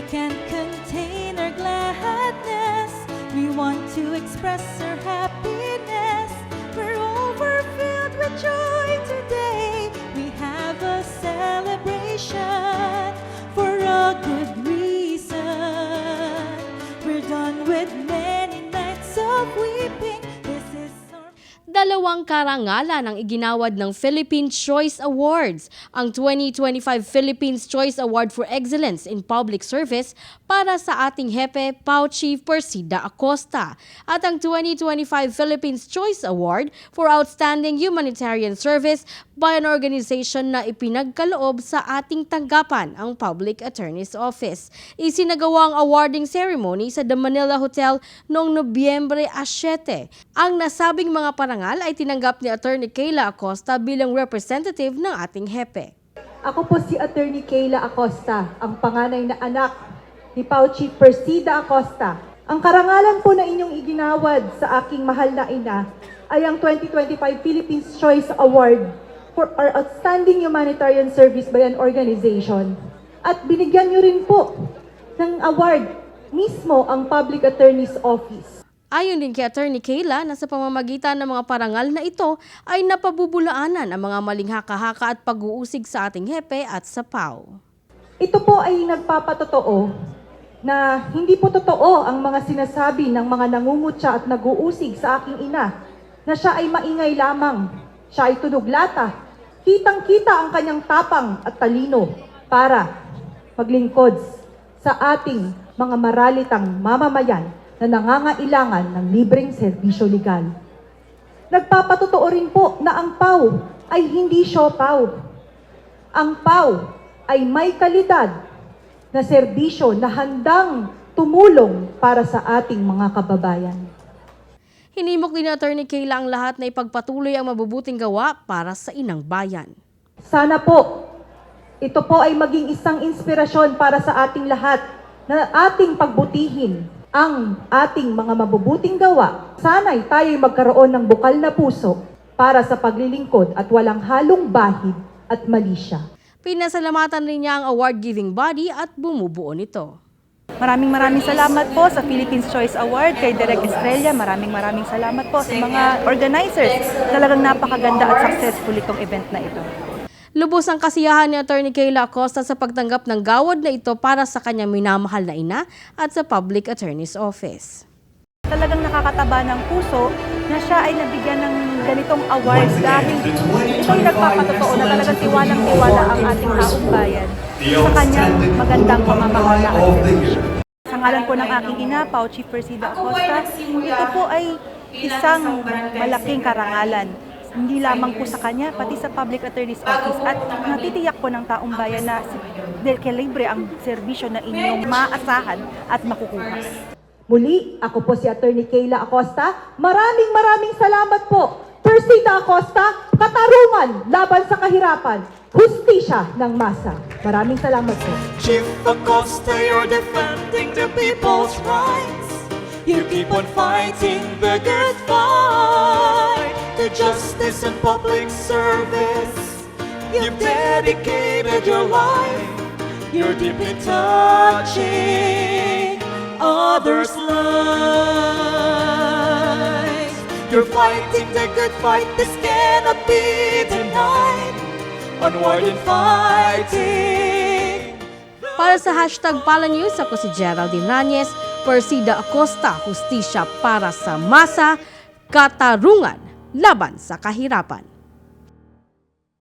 can't contain our gladness. We want to express our happiness. We're overfilled with joy today. We have a celebration for a good reason. We're done with many nights of weeping. This is our... Dalawang karangalan ang iginawad ng Philippine Choice Awards, ang 2025 Philippines Choice Award for Excellence in Public Service para sa ating hepe, PAO Chief Persida Acosta, at ang 2025 Philippines Choice Award for Outstanding Humanitarian Service by an organization na ipinagkaloob sa ating tanggapan, ang Public Attorney's Office. Isinagawa ang awarding ceremony sa The Manila Hotel noong Nobyembre 7. Ang nasabing mga parangal ay tinanggap ni Attorney Kayla Acosta bilang representative ng ating hepe. Ako po si Attorney Kayla Acosta, ang panganay na anak ni PAO Chief Persida Acosta. Ang karangalan po na inyong iginawad sa aking mahal na ina ay ang 2025 Philippines Choice Award for our outstanding humanitarian service by an organization. At binigyan niyo rin po ng award mismo ang Public Attorney's Office. Ayon din kay Attorney Kayla na sa pamamagitan ng mga parangal na ito ay napabubulaanan ang mga maling haka-haka at pag-uusig sa ating hepe at sa PAO. Ito po ay nagpapatotoo na hindi po totoo ang mga sinasabi ng mga nangungutya at nag-uusig sa aking ina na siya ay maingay lamang, siya ay tunog lata. Kitang-kita ang kanyang tapang at talino para maglingkod sa ating mga maralitang mamamayan na nangangailangan ng libreng serbisyo legal. Nagpapatotoo rin po na ang PAO ay hindi siopaw. Ang PAO ay may kalidad na serbisyo na handang tumulong para sa ating mga kababayan. Hinimok din ni Attorney Kayla ang lahat na ipagpatuloy ang mabubuting gawa para sa inang bayan. Sana po, ito po ay maging isang inspirasyon para sa ating lahat na ating pagbutihin ang ating mga mabubuting gawa. Sana'y tayo'y magkaroon ng bukal na puso para sa paglilingkod at walang halong bahid at malisya. Pinasalamatan rin niya ang award-giving body at bumubuo nito. Maraming salamat po sa Philippines Choice Award, kay Direk Estrella. Maraming salamat po sa mga organizers. Talagang napakaganda at successful itong event na ito. Lubos ang kasiyahan ni Attorney Kayla Acosta sa pagtanggap ng gawad na ito para sa kanyang minamahal na ina at sa Public Attorney's Office. Talagang nakakataba ng puso na siya ay nabigyan ng ganitong awards dahil ito'y nagpapatotoo na talagang tiwalang-tiwala ang ating taong bayan sa kanyang magandang pamamahala at servisyo. Sa ngalan po ng aking ina, PAO Chief Persida Acosta, ito po ay isang malaking karangalan. Hindi lamang po sa kanya, pati sa Public Attorney's Office, at natitiyak po ng taong bayan na kalibre ang serbisyo na inyong maasahan at makukuha. Muli, ako po si Attorney Kayla Acosta. Maraming salamat po. Persida Acosta, katarungan laban sa kahirapan, hustisya ng masa. Maraming salamat po. Chief Acosta, you're defending the people's rights. You keep on fighting the good fight, the justice and public service. You've dedicated your life. You're deeply touching others' lives. You're fighting the good fight. This cannot be denied. Onward and fighting. Para sa #PalaNews, ako si Geraldine Ranyes, Persida Acosta, hustisya para sa masa, katarungan laban sa kahirapan.